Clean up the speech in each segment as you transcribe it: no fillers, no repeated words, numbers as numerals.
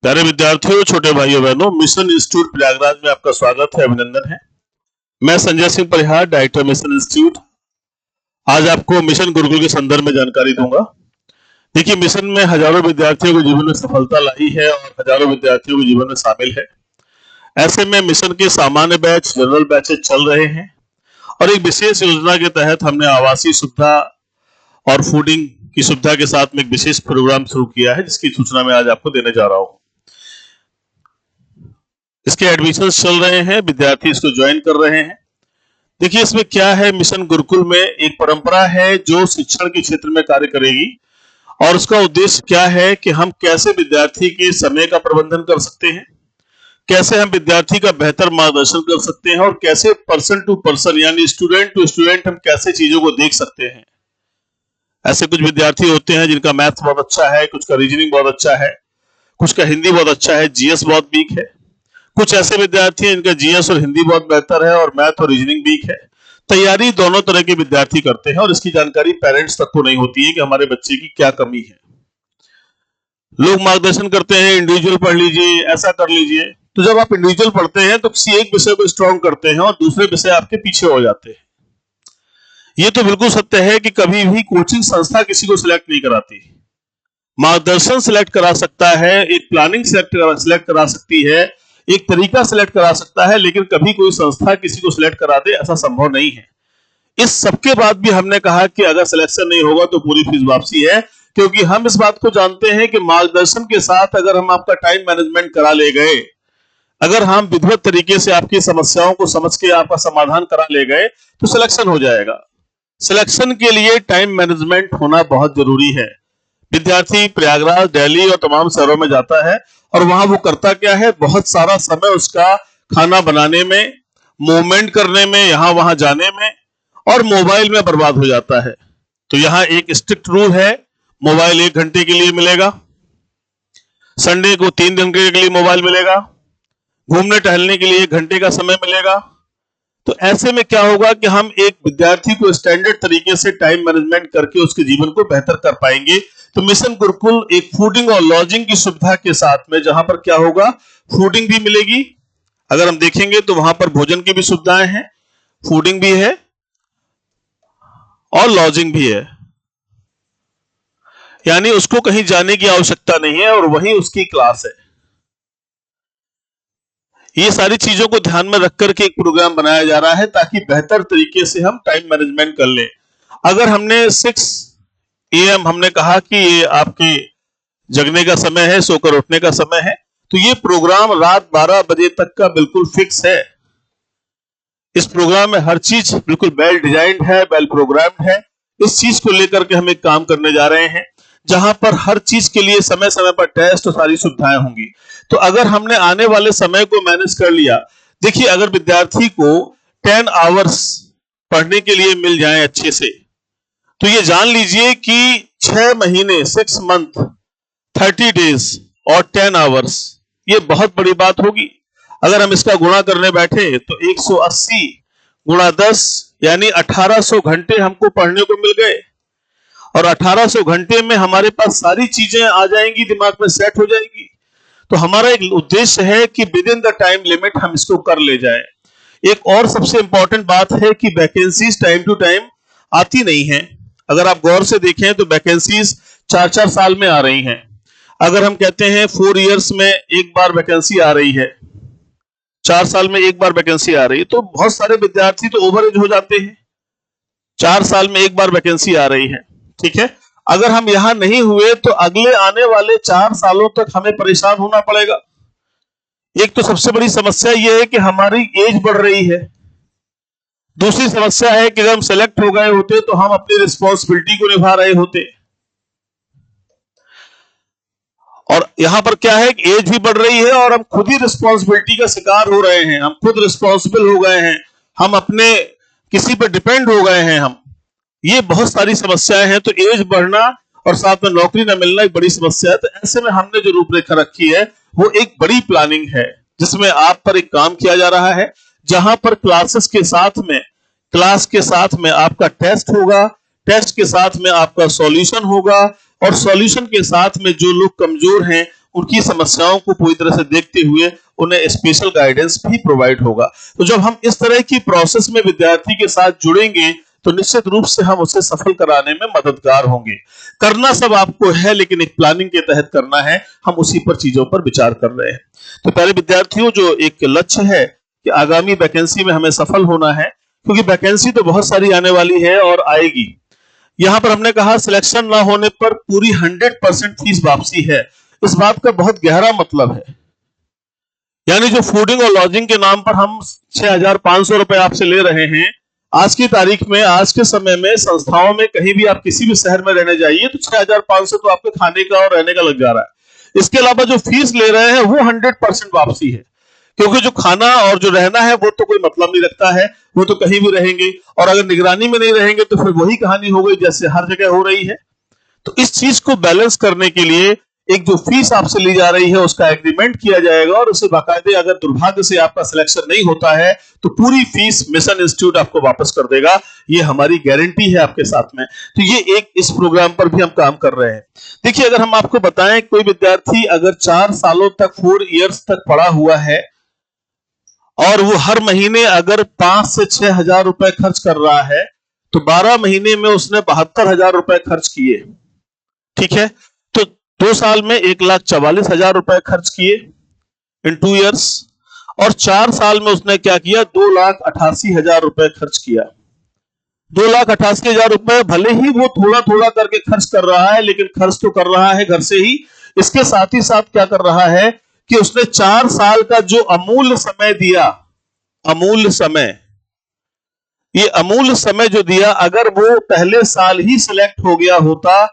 प्यारे विद्यार्थियों, छोटे भाइयों बहनों, मिशन इंस्टीट्यूट प्रयागराज में आपका स्वागत है, अभिनंदन है। मैं Sanjay Singh Parihar, director mission institute, आज आपको मिशन गुरुकुल के संदर्भ में जानकारी दूंगा। देखिए, मिशन में हजारों विद्यार्थियों के जीवन में सफलता लाई है और हजारों विद्यार्थियों के जीवन में शामिल है। ऐसे में मिशन के सामान्य बैच, जनरल बैचेज चल रहे हैं और एक विशेष योजना के तहत हमने आवासीय सुविधा और फूडिंग की सुविधा के साथ में एक विशेष प्रोग्राम शुरू किया है, जिसकी सूचना मैं आज आपको देने जा रहा हूं। इसके एडमिशंस चल रहे हैं, विद्यार्थी इसको ज्वाइन कर रहे हैं। देखिए, इसमें क्या है, मिशन गुरुकुल में एक परंपरा है जो शिक्षण के क्षेत्र में कार्य करेगी और उसका उद्देश्य क्या है कि हम कैसे विद्यार्थी के समय का प्रबंधन कर सकते हैं, कैसे हम विद्यार्थी का बेहतर मार्गदर्शन कर सकते हैं और कैसे पर्सन टू पर्सन यानी स्टूडेंट टू स्टूडेंट हम कैसे चीजों को देख सकते हैं। ऐसे कुछ विद्यार्थी होते हैं जिनका मैथ्स बहुत अच्छा है, कुछ का रीजनिंग बहुत अच्छा है, कुछ का हिंदी बहुत अच्छा है, जीएस बहुत वीक है। कुछ ऐसे विद्यार्थी हैं जिनका जीएस और हिंदी बहुत बेहतर है और मैथ और रीजनिंग वीक है। तैयारी दोनों तरह के विद्यार्थी करते हैं और इसकी जानकारी पेरेंट्स तक को नहीं होती है कि हमारे बच्चे की क्या कमी है। लोग मार्गदर्शन करते हैं, इंडिविजुअल पढ़ लीजिए, ऐसा कर लीजिए। तो जब आप इंडिविजुअल पढ़ते हैं तो किसी एक विषय को स्ट्रॉन्ग करते हैं और दूसरे विषय आपके पीछे हो जाते हैं। ये तो बिल्कुल सत्य है कि कभी भी कोचिंग संस्था किसी को सिलेक्ट नहीं कराती। मार्गदर्शन सिलेक्ट करा सकता है, एक प्लानिंग सिलेक्ट करा सकती है, एक तरीका सिलेक्ट करा सकता है, लेकिन कभी कोई संस्था किसी को सिलेक्ट करा दे ऐसा संभव नहीं है। इस सबके बाद भी हमने कहा कि अगर सिलेक्शन नहीं होगा तो पूरी फीस वापसी है, क्योंकि हम इस बात को जानते हैं कि मार्गदर्शन के साथ अगर हम आपका टाइम मैनेजमेंट करा ले गए, अगर हम विधिवत तरीके से आपकी समस्याओं को समझ के आपका समाधान करा ले गए तो सिलेक्शन हो जाएगा। सिलेक्शन के लिए टाइम मैनेजमेंट होना बहुत जरूरी है। विद्यार्थी प्रयागराज, दिल्ली और तमाम शहरों में जाता है और वहां वो करता क्या है, बहुत सारा समय उसका खाना बनाने में, मूवमेंट करने में, यहां वहां जाने में और मोबाइल में बर्बाद हो जाता है। तो यहां एक स्ट्रिक्ट रूल है, मोबाइल 1 घंटे के लिए मिलेगा, संडे को 3 घंटे के लिए मोबाइल मिलेगा, घूमने टहलने के लिए 1 घंटे का समय मिलेगा। तो ऐसे में क्या होगा कि हम एक विद्यार्थी को स्टैंडर्ड तरीके से टाइम मैनेजमेंट करके उसके जीवन को बेहतर कर पाएंगे। तो मिशन गुरुकुल एक फूडिंग और लॉजिंग की सुविधा के साथ में, जहां पर क्या होगा, फूडिंग भी मिलेगी। अगर हम देखेंगे तो वहां पर भोजन की भी सुविधाएं हैं, फूडिंग भी है और लॉजिंग भी है, यानी उसको कहीं जाने की आवश्यकता नहीं है और वही उसकी क्लास है। ये सारी चीजों को ध्यान में रख करके एक प्रोग्राम बनाया जा रहा है ताकि बेहतर तरीके से हम टाइम मैनेजमेंट कर लें। अगर हमने 6 AM हमने कहा कि ये आपके जगने का समय है, सोकर उठने का समय है, तो ये प्रोग्राम रात 12 बजे तक का बिल्कुल फिक्स है। इस प्रोग्राम में हर चीज बिल्कुल वेल डिजाइंड है, वेल प्रोग्राम्ड है। इस चीज को लेकर के हम एक काम करने जा रहे हैं जहां पर हर चीज के लिए समय समय पर टेस्ट और सारी सुविधाएं होंगी। तो अगर हमने आने वाले समय को मैनेज कर लिया, देखिए, अगर विद्यार्थी को 10 आवर्स पढ़ने के लिए मिल जाए अच्छे से, तो ये जान लीजिए कि 6 महीने 6 मंथ 30 डेज और 10 आवर्स, ये बहुत बड़ी बात होगी। अगर हम इसका गुणा करने बैठे तो 180 गुणा 10 यानी 1800 घंटे हमको पढ़ने को मिल गए और 1800 घंटे में हमारे पास सारी चीजें आ जाएंगी, दिमाग में सेट हो जाएगी। तो हमारा एक उद्देश्य है कि with in the time limit हम इसको कर ले जाए। एक और सबसे इंपॉर्टेंट बात है कि वैकेंसीज टाइम टू टाइम आती नहीं है। अगर आप गौर से देखें तो वैकेंसीज 4-4 साल में आ रही हैं। अगर हम कहते हैं 4 इयर्स में एक बार वैकेंसी आ रही है, 4 साल में एक बार वैकेंसी आ रही है, तो बहुत सारे विद्यार्थी तो ओवर एज हो जाते हैं। 4 साल में एक बार वैकेंसी आ रही है, ठीक है। अगर हम यहां नहीं हुए तो अगले आने वाले 4 सालों तक हमें परेशान होना पड़ेगा। एक तो सबसे बड़ी समस्या यह है कि हमारी एज बढ़ रही है। दूसरी समस्या है कि जब हम सेलेक्ट हो गए होते तो हम अपनी रिस्पॉन्सिबिलिटी को निभा रहे होते, और यहां पर क्या है कि एज भी बढ़ रही है और हम खुद ही रिस्पॉन्सिबिलिटी का शिकार हो रहे हैं। हम खुद रिस्पॉन्सिबल हो गए हैं, हम अपने किसी पर डिपेंड हो गए हैं हम। ये बहुत सारी समस्याएं हैं। तो एज बढ़ना और साथ में नौकरी न मिलना एक बड़ी समस्या है। तो ऐसे में हमने जो रूपरेखा रखी है वो एक बड़ी प्लानिंग है, जिसमें आप पर एक काम किया जा रहा है, जहां पर क्लास के साथ में आपका टेस्ट होगा, टेस्ट के साथ में आपका सॉल्यूशन होगा और सॉल्यूशन के साथ में जो लोग कमजोर हैं उनकी समस्याओं को पूरी तरह से देखते हुए उन्हें स्पेशल गाइडेंस भी प्रोवाइड होगा। तो जब हम इस तरह की प्रोसेस में विद्यार्थी के साथ जुड़ेंगे तो निश्चित रूप से हम उसे सफल कराने में मददगार होंगे। करना सब आपको है, लेकिन एक प्लानिंग के तहत करना है। हम उसी पर चीजों पर विचार कर रहे हैं। तो प्यारे विद्यार्थियों, जो एक लक्ष्य है कि आगामी वैकेंसी में हमें सफल होना है, क्योंकि वैकेंसी तो बहुत सारी आने वाली है और आएगी। यहां पर हमने कहा सिलेक्शन ना होने पर पूरी 100% फीस वापसी है। इस बात का बहुत गहरा मतलब है, यानी जो फूडिंग और लॉजिंग के नाम पर हम 6,500 रुपए आपसे ले रहे हैं, आज की तारीख में, आज के समय में संस्थाओं में कहीं भी आप किसी भी शहर में रहने जाइए तो 6,500 तो आपके खाने का और रहने का लग जा रहा है। इसके अलावा जो फीस ले रहे हैं वो 100% वापसी है, क्योंकि जो खाना और जो रहना है वो तो कोई मतलब नहीं रखता है, वो तो कहीं भी रहेंगे, और अगर निगरानी में नहीं रहेंगे तो फिर वही कहानी हो गई जैसे हर जगह हो रही है। तो इस चीज को बैलेंस करने के लिए एक जो फीस आपसे ली जा रही है उसका एग्रीमेंट किया जाएगा, और उसे बाकायदे अगर दुर्भाग्य से आपका सिलेक्शन नहीं होता है तो पूरी फीस मिशन इंस्टीट्यूट आपको वापस कर देगा। ये हमारी गारंटी है आपके साथ में। तो ये एक इस प्रोग्राम पर भी हम काम कर रहे हैं। देखिए, अगर हम आपको बताएं, कोई विद्यार्थी अगर 4 सालों तक 4 इयर्स तक पढ़ा हुआ है और वो हर महीने अगर 5 से 6 हजार रुपए खर्च कर रहा है तो 12 महीने में उसने 72,000 रुपए खर्च किए। ठीक है, तो 2 साल में 1,44,000 रुपए खर्च किए इन 2 इयर्स, और 4 साल में उसने क्या किया, 2,88,000 रुपए खर्च किया। 2,88,000 रुपए भले ही वो थोड़ा थोड़ा करके खर्च कर रहा है, लेकिन खर्च तो कर रहा है घर से ही। इसके साथ ही साथ क्या कर रहा है कि उसने 4 साल का जो अमूल्य समय दिया, अमूल्य समय, ये अमूल्य समय जो दिया, अगर वो पहले साल ही सिलेक्ट हो गया होता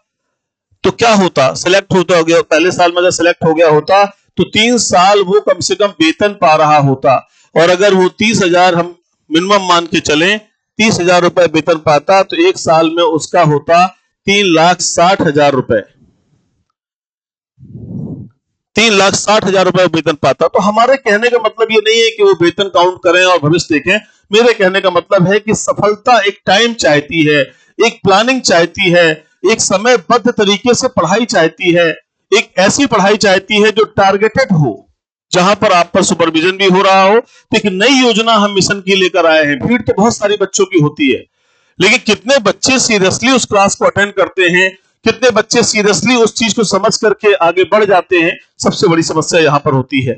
तो क्या होता, सिलेक्ट होता हो गया पहले साल में, अगर सिलेक्ट हो गया होता तो 3 साल वो कम से कम वेतन पा रहा होता। और अगर वो 30,000 हम मिनिमम मान के चलें, 30,000 रुपए वेतन पाता तो 1 साल में उसका होता 3,60,000 रुपए, 3,60,000 रुपए वेतन पाता। तो हमारे कहने का मतलब ये नहीं है कि वो वेतन काउंट करें और भविष्य देखें। मेरे कहने का मतलब है कि सफलता एक टाइम चाहती है, एक प्लानिंग चाहती है, एक समयबद्ध तरीके से पढ़ाई चाहती है, एक ऐसी पढ़ाई चाहती है जो टारगेटेड हो, जहां पर आप पर सुपरविजन भी हो रहा हो। तो एक नई योजना हम मिशन की लेकर आए हैं। भीड़ तो बहुत सारी बच्चों की होती है, लेकिन कितने बच्चे सीरियसली उस क्लास को अटेंड करते हैं, कितने बच्चे सीरियसली उस चीज को समझ करके आगे बढ़ जाते हैं, सबसे बड़ी समस्या यहां पर होती है।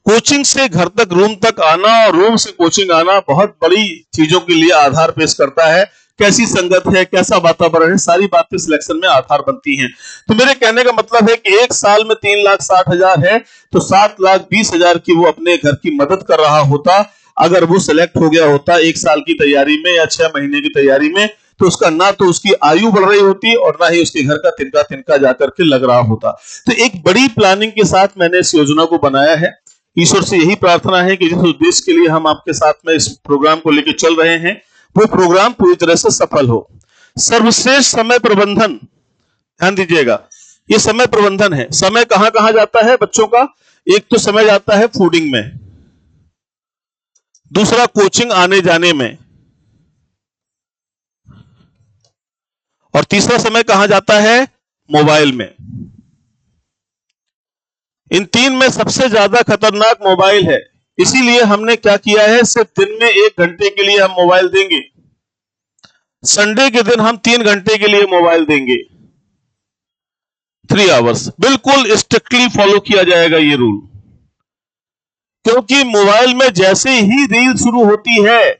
कोचिंग से घर तक, रूम तक आना और रूम से कोचिंग आना बहुत बड़ी चीजों के लिए आधार पेश करता है। कैसी संगत है, कैसा वातावरण है, सारी बातें सिलेक्शन में आधार बनती हैं। तो मेरे कहने का मतलब है कि 1 साल में 3,60,000 है तो 7,20,000 की वो अपने घर की मदद कर रहा होता। अगर वो सिलेक्ट हो गया होता 1 साल की तैयारी में या 6 महीने की तैयारी में, तो उसका ना तो उसकी आयु बढ़ रही होती और ना ही उसके घर का तिनका तिनका जाकर के लग रहा होता। तो एक बड़ी प्लानिंग के साथ मैंने इस योजना को बनाया है। ईश्वर से यही प्रार्थना है कि जिस उद्देश्य के लिए हम आपके साथ में इस प्रोग्राम को लेकर चल रहे हैं वो प्रोग्राम पूरी तरह से सफल हो। सर्वश्रेष्ठ समय प्रबंधन, ध्यान दीजिएगा, ये समय प्रबंधन है। समय कहां कहां जाता है बच्चों का? एक तो समय जाता है फूडिंग में, दूसरा कोचिंग आने जाने में, और तीसरा समय कहां जाता है? मोबाइल में। इन 3 में सबसे ज्यादा खतरनाक मोबाइल है। इसीलिए हमने क्या किया है, सिर्फ दिन में 1 घंटे के लिए हम मोबाइल देंगे। संडे के दिन हम 3 घंटे के लिए मोबाइल देंगे, 3 आवर्स। बिल्कुल स्ट्रिक्टली फॉलो किया जाएगा ये रूल, क्योंकि मोबाइल में जैसे ही रील शुरू होती है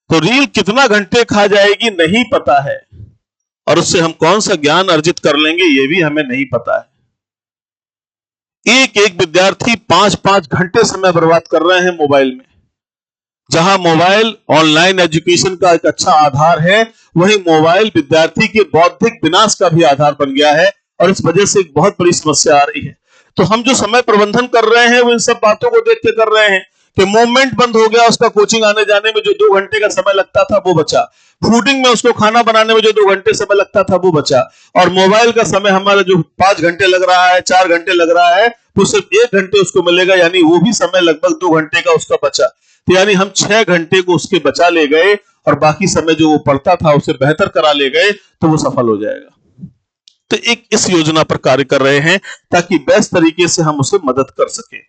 तो रील कितना घंटे खा जाएगी नहीं पता है, और उससे हम कौन सा ज्ञान अर्जित कर लेंगे ये भी हमें नहीं पता है। एक एक विद्यार्थी 5-5 घंटे समय बर्बाद कर रहे हैं मोबाइल में। जहां मोबाइल ऑनलाइन एजुकेशन का एक अच्छा आधार है, वहीं मोबाइल विद्यार्थी के बौद्धिक विनाश का भी आधार बन गया है, और इस वजह से एक बहुत बड़ी समस्या आ रही है। तो हम जो समय प्रबंधन कर रहे हैं वो इन सब बातों को देख के कर रहे हैं कि मूवमेंट बंद हो गया, उसका कोचिंग आने जाने में जो 2 घंटे का समय लगता था वो बचा, फूडिंग में उसको खाना बनाने में जो 2 घंटे समय लगता था वो बचा, और मोबाइल का समय हमारा जो 5 घंटे लग रहा है, 4 घंटे लग रहा है, वो सिर्फ 1 घंटे उसको मिलेगा, यानी वो भी समय लगभग 2 घंटे का उसका बचा। तो यानी हम 6 घंटे को उसके बचा ले गए और बाकी समय जो वो पढ़ता था उसे बेहतर करा ले गए, तो वो सफल हो जाएगा। तो एक इस योजना पर कार्य कर रहे हैं ताकि बेस्ट तरीके से हम उसे मदद कर सके।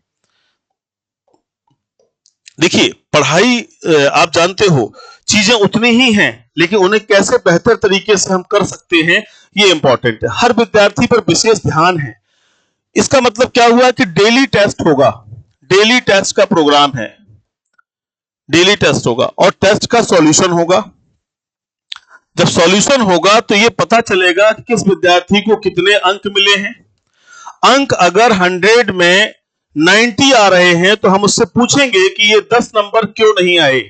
देखिए, पढ़ाई आप जानते हो चीजें उतनी ही हैं, लेकिन उन्हें कैसे बेहतर तरीके से हम कर सकते हैं ये इंपॉर्टेंट है। हर विद्यार्थी पर विशेष ध्यान है। इसका मतलब क्या हुआ कि डेली टेस्ट होगा, डेली टेस्ट का प्रोग्राम है, डेली टेस्ट होगा और टेस्ट का सॉल्यूशन होगा। जब सॉल्यूशन होगा तो ये पता चलेगा कि किस विद्यार्थी को कितने अंक मिले हैं। अंक अगर 100 में 90 आ रहे हैं तो हम उससे पूछेंगे कि ये 10 नंबर क्यों नहीं आए,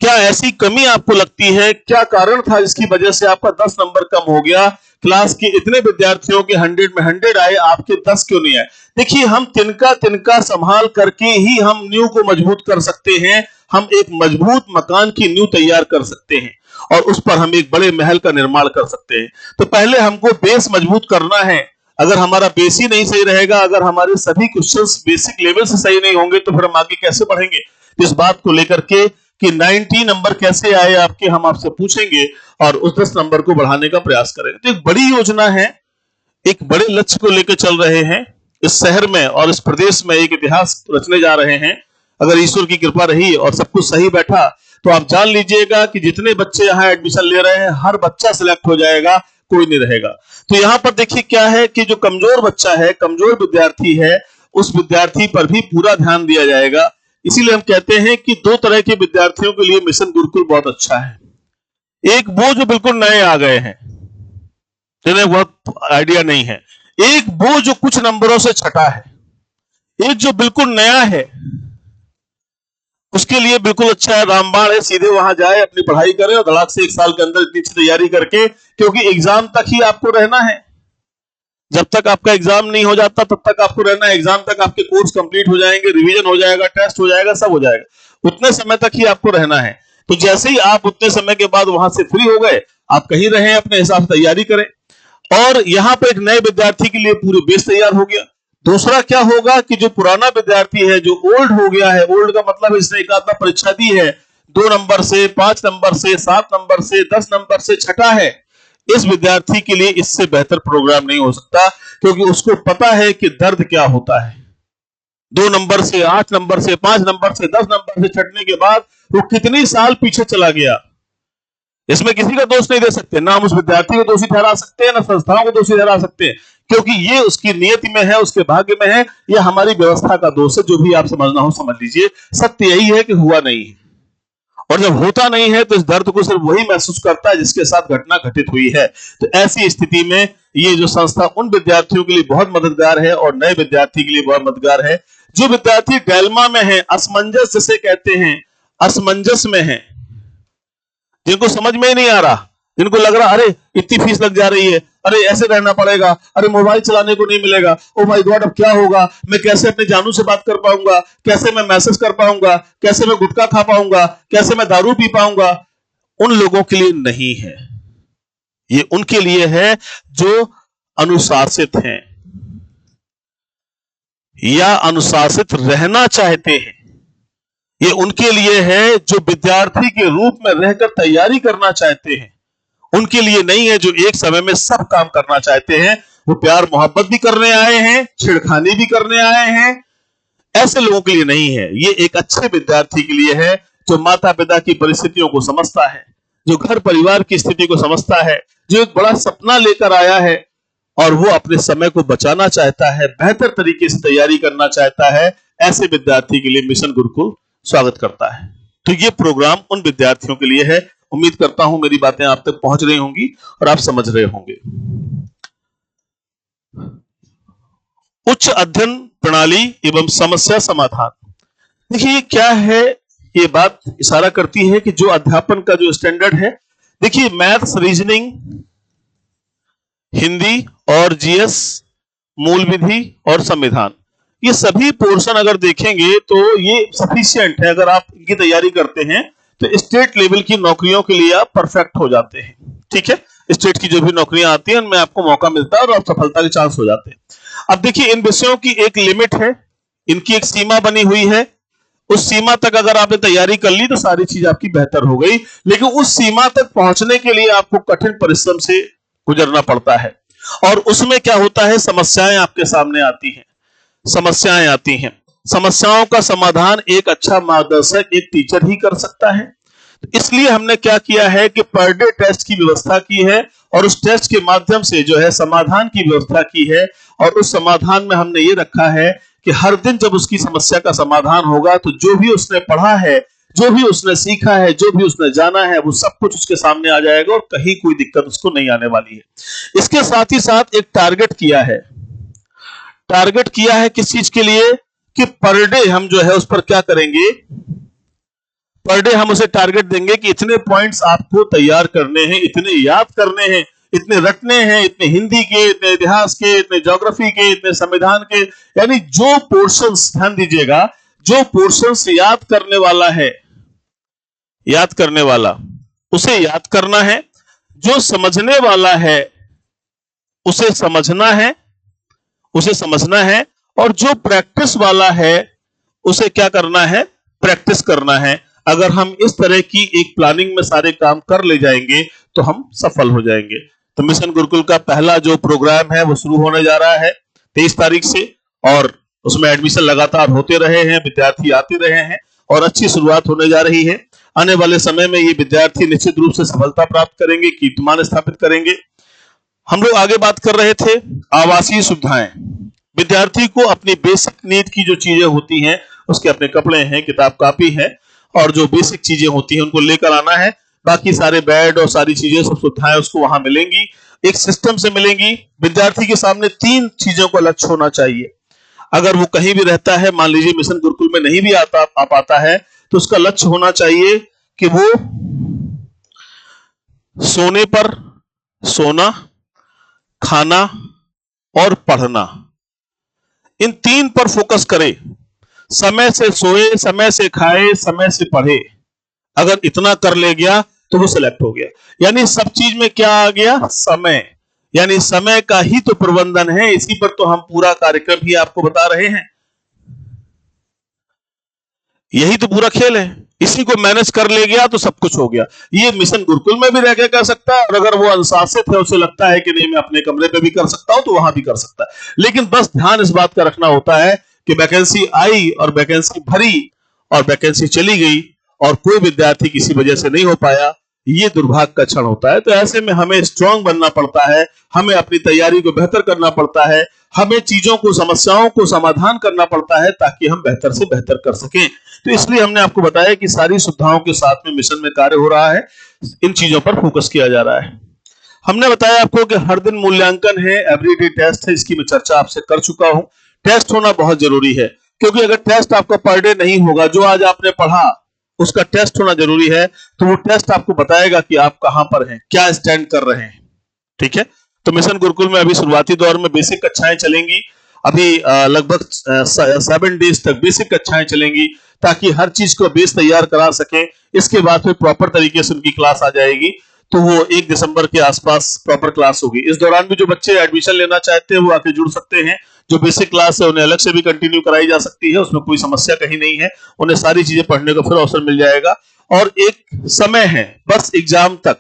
क्या ऐसी कमी आपको लगती है, क्या कारण था जिसकी वजह से आपका 10 नंबर कम हो गया। क्लास के इतने विद्यार्थियों के 100 में 100 आए, आपके 10 क्यों नहीं आए। देखिए, हम तिनका तिनका संभाल करके ही हम नींव को मजबूत कर सकते हैं। हम एक मजबूत मकान की नींव तैयार कर सकते हैं और उस पर हम एक बड़े महल का निर्माण कर सकते हैं। तो पहले हमको बेस मजबूत करना है। अगर हमारा बेस ही नहीं सही रहेगा, अगर हमारे सभी क्वेश्चंस बेसिक लेवल से सही नहीं होंगे तो फिर हम आगे कैसे बढ़ेंगे। इस बात को लेकर के कि 90 नंबर कैसे आए आपके, हम आपसे पूछेंगे और उस 10 नंबर को बढ़ाने का प्रयास करेंगे। तो एक बड़ी योजना है, एक बड़े लक्ष्य को लेकर चल रहे हैं। इस शहर में और इस प्रदेश में एक इतिहास रचने जा रहे हैं। अगर ईश्वर की कृपा रही और सब कुछ सही बैठा तो आप जान लीजिएगा कि जितने बच्चे यहाँ एडमिशन ले रहे हैं हर बच्चा सिलेक्ट हो जाएगा, कोई नहीं रहेगा। तो यहाँ पर देखिए क्या है कि जो कमजोर बच्चा है, कमजोर विद्यार्थी है, उस विद्यार्थी पर भी पूरा ध्यान दिया जाएगा। इसीलिए हम कहते हैं कि 2 तरह के विद्यार्थियों के लिए मिशन गुरुकुल बहुत अच्छा है। एक वो जो बिल्कुल नए आ गए हैं, जिन्हें बहुत आइडिया नहीं है। एक वो जो कुछ नंबरों से छटा है। एक जो बिल्कुल नया है, उसके लिए बिल्कुल अच्छा है, रामबाण है, सीधे वहां जाए, अपनी पढ़ाई करे और धड़ाक से 1 साल के अंदर इतनी अच्छी तैयारी करके, क्योंकि एग्जाम तक ही आपको रहना है। जब तक आपका एग्जाम नहीं हो जाता तब तक आपको रहना है। एग्जाम तक आपके कोर्स कंप्लीट हो जाएंगे, रिवीजन हो जाएगा, टेस्ट हो जाएगा, सब हो जाएगा। उतने समय तक ही आपको रहना है। तो जैसे ही आप उतने समय के बाद वहां से फ्री हो गए, आप कहीं रहे, अपने हिसाब से तैयारी करें। और यहाँ पर एक नए विद्यार्थी के लिए पूरी बेस तैयार हो गया। दूसरा क्या होगा कि जो पुराना विद्यार्थी है, जो ओल्ड हो गया है, ओल्ड का मतलब इसने एक आधा परीक्षा दी है, 2 नंबर से, 5 नंबर से, 7 नंबर से, 10 नंबर से छटा है, इस विद्यार्थी के लिए इससे बेहतर प्रोग्राम नहीं हो सकता, क्योंकि उसको पता है कि दर्द क्या होता है। 2 नंबर से, 8 नंबर से, 5 नंबर से, 10 नंबर से छटने के बाद वो कितनी साल पीछे चला गया। इसमें किसी का दोष नहीं दे सकते, ना हम उस विद्यार्थी को दोषी ठहरा सकते हैं, ना संस्थाओं को दोषी ठहरा सकते हैं, क्योंकि ये उसकी नियति में है, उसके भाग्य में है, या हमारी व्यवस्था का दोष है। जो भी आप समझना हो समझ लीजिए। सत्य यही है कि हुआ नहीं है, और जब होता नहीं है तो इस दर्द को सिर्फ वही महसूस करता है जिसके साथ घटना घटित हुई है। तो ऐसी स्थिति में ये जो संस्था उन विद्यार्थियों के लिए बहुत मददगार है और नए विद्यार्थी के लिए बहुत मददगार है। जो विद्यार्थी डेल्मा में है, असमंजस जिसे कहते हैं, असमंजस में है, जिनको समझ में ही नहीं आ रहा, जिनको लग रहा अरे इतनी फीस लग जा रही है, अरे ऐसे रहना पड़ेगा, अरे मोबाइल चलाने को नहीं मिलेगा, ओ माय गॉड अब क्या होगा, मैं कैसे अपने जानू से बात कर पाऊंगा, कैसे मैं मैसेज कर पाऊंगा, कैसे मैं गुटखा खा पाऊंगा, कैसे मैं दारू पी पाऊंगा। उन लोगों के लिए नहीं है, ये उनके लिए है जो अनुशासित हैं या अनुशासित रहना चाहते हैं। ये उनके लिए है जो विद्यार्थी के रूप में रहकर तैयारी करना चाहते हैं। उनके लिए नहीं है जो एक समय में सब काम करना चाहते हैं। वो प्यार मोहब्बत भी करने आए हैं, छेड़खानी भी करने आए हैं, ऐसे लोगों के लिए नहीं है। ये एक अच्छे विद्यार्थी के लिए है जो माता पिता की परिस्थितियों को समझता है, जो घर परिवार की स्थिति को समझता है, जो एक बड़ा सपना लेकर आया है और वो अपने समय को बचाना चाहता है, बेहतर तरीके से तैयारी करना चाहता है। ऐसे विद्यार्थी के लिए मिशन गुरुकुल स्वागत करता है। तो ये प्रोग्राम उन विद्यार्थियों के लिए है। उम्मीद करता हूं मेरी बातें आप तक पहुंच रही होंगी और आप समझ रहे होंगे। उच्च अध्ययन प्रणाली एवं समस्या समाधान। देखिए क्या है, ये बात इशारा करती है कि जो अध्यापन का जो स्टैंडर्ड है, देखिए मैथ्स, रीजनिंग, हिंदी और जीएस, मूल विधि और संविधान, ये सभी पोर्शन अगर देखेंगे तो ये सफिशिएंट है। अगर आप इनकी तैयारी करते हैं तो स्टेट लेवल की नौकरियों के लिए आप परफेक्ट हो जाते हैं। ठीक है, स्टेट की जो भी नौकरियां आती हैं उनमें आपको मौका मिलता है और आप सफलता के चांस हो जाते हैं। अब देखिए इन विषयों की एक लिमिट है, इनकी एक सीमा बनी हुई है। उस सीमा तक अगर आपने तैयारी कर ली तो सारी चीज आपकी बेहतर हो गई, लेकिन उस सीमा तक पहुंचने के लिए आपको कठिन परिश्रम से गुजरना पड़ता है। और उसमें क्या होता है, समस्याएं आपके सामने आती हैं, समस्याएं आती हैं। समस्याओं का समाधान एक अच्छा मार्गदर्शक, एक टीचर ही कर सकता है। तो इसलिए हमने क्या किया है कि पर डे टेस्ट की व्यवस्था की है और उस टेस्ट के माध्यम से जो है समाधान की व्यवस्था की है। और उस समाधान में हमने ये रखा है कि हर दिन जब उसकी समस्या का समाधान होगा तो जो भी उसने पढ़ा है, जो भी उसने सीखा है, जो भी उसने जाना है, वो सब कुछ उसके सामने आ जाएगा और कहीं कोई दिक्कत उसको नहीं आने वाली है। इसके साथ ही साथ एक टारगेट किया है। टारगेट किया है किस चीज के लिए, कि पर डे हम जो है उस पर क्या करेंगे, पर डे हम उसे टारगेट देंगे कि इतने पॉइंट्स आपको तैयार करने हैं, इतने याद करने हैं, इतने रटने हैं, इतने हिंदी के, इतने इतिहास के, इतने ज्योग्राफी के, इतने संविधान के, यानी जो पोर्शंस, ध्यान दीजिएगा, जो पोर्शंस याद करने वाला है, याद करने वाला उसे याद करना है, जो समझने वाला है उसे समझना है, उसे समझना है, और जो प्रैक्टिस वाला है उसे क्या करना है, प्रैक्टिस करना है। अगर हम इस तरह की एक प्लानिंग में सारे काम कर ले जाएंगे तो हम सफल हो जाएंगे। तो मिशन गुरुकुल का पहला जो प्रोग्राम है वो शुरू होने जा रहा है 23 तारीख से, और उसमें एडमिशन लगातार होते रहे हैं, विद्यार्थी आते रहे हैं और अच्छी शुरुआत होने जा रही है। आने वाले समय में ये विद्यार्थी निश्चित रूप से सफलता प्राप्त करेंगे, कीर्तिमान स्थापित करेंगे। हम लोग आगे बात कर रहे थे आवासीय सुविधाएं। विद्यार्थी को अपनी बेसिक नीड की जो चीजें होती हैं, उसके अपने कपड़े हैं, किताब कापी है, और जो बेसिक चीजें होती हैं उनको लेकर आना है। बाकी सारे बेड और सारी चीजें, सब सुविधाएं उसको वहां मिलेंगी, एक सिस्टम से मिलेंगी। विद्यार्थी के सामने 3 चीजों का लक्ष्य होना चाहिए। अगर वो कहीं भी रहता है, मान लीजिए मिशन गुरुकुल में नहीं भी आ पाता है, तो उसका लक्ष्य होना चाहिए कि वो सोने पर, सोना, खाना और पढ़ना, इन 3 पर फोकस करे। समय से सोए, समय से खाए, समय से पढ़े। अगर इतना कर ले गया तो वो सिलेक्ट हो गया। यानी सब चीज में क्या आ गया, समय। यानी समय का ही तो प्रबंधन है, इसी पर तो हम पूरा कार्यक्रम ही आपको बता रहे हैं। यही तो पूरा खेल है। इसी को मैनेज कर ले गया तो सब कुछ हो गया। ये मिशन गुरुकुल में भी रह के कर सकता है, और अगर वो अनुशासित है, उसे लगता है कि नहीं मैं अपने कमरे पे भी कर सकता हूं, तो वहां भी कर सकता है। लेकिन बस ध्यान इस बात का रखना होता है कि वैकेंसी आई और वैकेंसी भरी और वैकेंसी चली गई और कोई विद्यार्थी किसी वजह से नहीं हो पाया, ये दुर्भाग्य का क्षण होता है। तो ऐसे में हमें स्ट्रांग बनना पड़ता है, हमें अपनी तैयारी को बेहतर करना पड़ता है, हमें चीजों को, समस्याओं को समाधान करना पड़ता है ताकि हम बेहतर से बेहतर कर सकें। तो इसलिए हमने आपको बताया कि सारी सुविधाओं के साथ में मिशन में कार्य हो रहा है, इन चीजों पर फोकस किया जा रहा है। हमने बताया आपको कि हर दिन मूल्यांकन है, एवरीडे टेस्ट है, इसकी मैं चर्चा आपसे कर चुका हूं। टेस्ट होना बहुत जरूरी है, क्योंकि अगर टेस्ट आपका पर डे नहीं होगा, जो आज आपने पढ़ा उसका टेस्ट होना जरूरी है, तो वो टेस्ट आपको बताएगा कि आप कहां पर हैं, क्या स्टैंड कर रहे हैं। ठीक है, तो मिशन गुरुकुल में अभी शुरुआती दौर में बेसिक कक्षाएं चलेंगी। अभी लगभग 7 डेज तक बेसिक कक्षाएं चलेंगी, ताकि हर चीज को बेस तैयार करा सके। इसके बाद फिर प्रॉपर तरीके से उनकी क्लास आ जाएगी, तो वो 1 दिसंबर के आसपास प्रॉपर क्लास होगी। इस दौरान भी जो बच्चे एडमिशन लेना चाहते हैं वो आके जुड़ सकते हैं। जो बेसिक क्लास है उन्हें अलग से भी कंटिन्यू कराई जा सकती है, उसमें कोई समस्या कहीं नहीं है। उन्हें सारी चीजें पढ़ने का फिर अवसर मिल जाएगा, और एक समय है बस एग्जाम तक,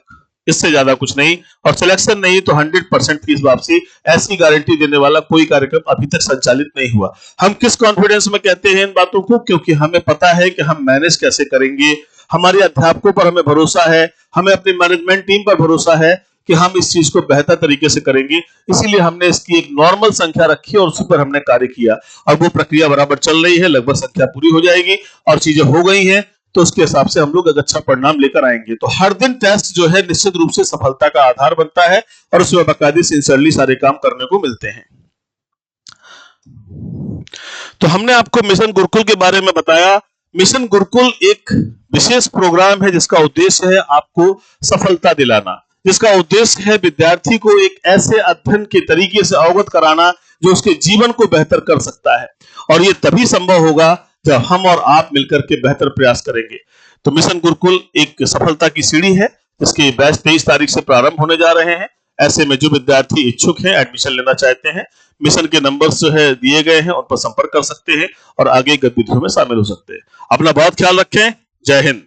इससे ज्यादा कुछ नहीं। और सिलेक्शन नहीं तो 100% फीस वापसी, ऐसी गारंटी देने वाला कोई कार्यक्रम अभी तक संचालित नहीं हुआ। हम किस कॉन्फिडेंस में कहते हैं इन बातों को, क्योंकि हमें पता है कि हम मैनेज कैसे करेंगे। हमारे अध्यापकों पर हमें भरोसा है, हमें अपनी मैनेजमेंट टीम पर भरोसा है कि हम इस चीज को बेहतर तरीके से करेंगे। इसीलिए हमने इसकी एक नॉर्मल संख्या रखी और उसी पर हमने कार्य किया, और वो प्रक्रिया बराबर चल रही है। लगभग संख्या पूरी हो जाएगी और चीजें हो गई हैं, तो उसके हिसाब से हम लोग एक अच्छा परिणाम लेकर आएंगे। तो हर दिन टेस्ट जो है निश्चित रूप से सफलता का आधार बनता है, और उसमें बाकायदे सिंसियरली सारे काम करने को मिलते हैं। तो हमने आपको मिशन गुरुकुल के बारे में बताया। मिशन गुरुकुल एक विशेष प्रोग्राम है जिसका उद्देश्य है आपको सफलता दिलाना, जिसका उद्देश्य है विद्यार्थी को एक ऐसे अध्ययन के तरीके से अवगत कराना जो उसके जीवन को बेहतर कर सकता है। और ये तभी संभव होगा जब हम और आप मिलकर के बेहतर प्रयास करेंगे। तो मिशन गुरुकुल एक सफलता की सीढ़ी है, जिसके बैच 23 तारीख से प्रारंभ होने जा रहे हैं। ऐसे में जो विद्यार्थी इच्छुक हैं, एडमिशन लेना चाहते हैं, मिशन के नंबर्स जो है दिए गए हैं, उन पर संपर्क कर सकते हैं और आगे गतिविधियों में शामिल हो सकते हैं। अपना बहुत ख्याल रखें। जय हिंद।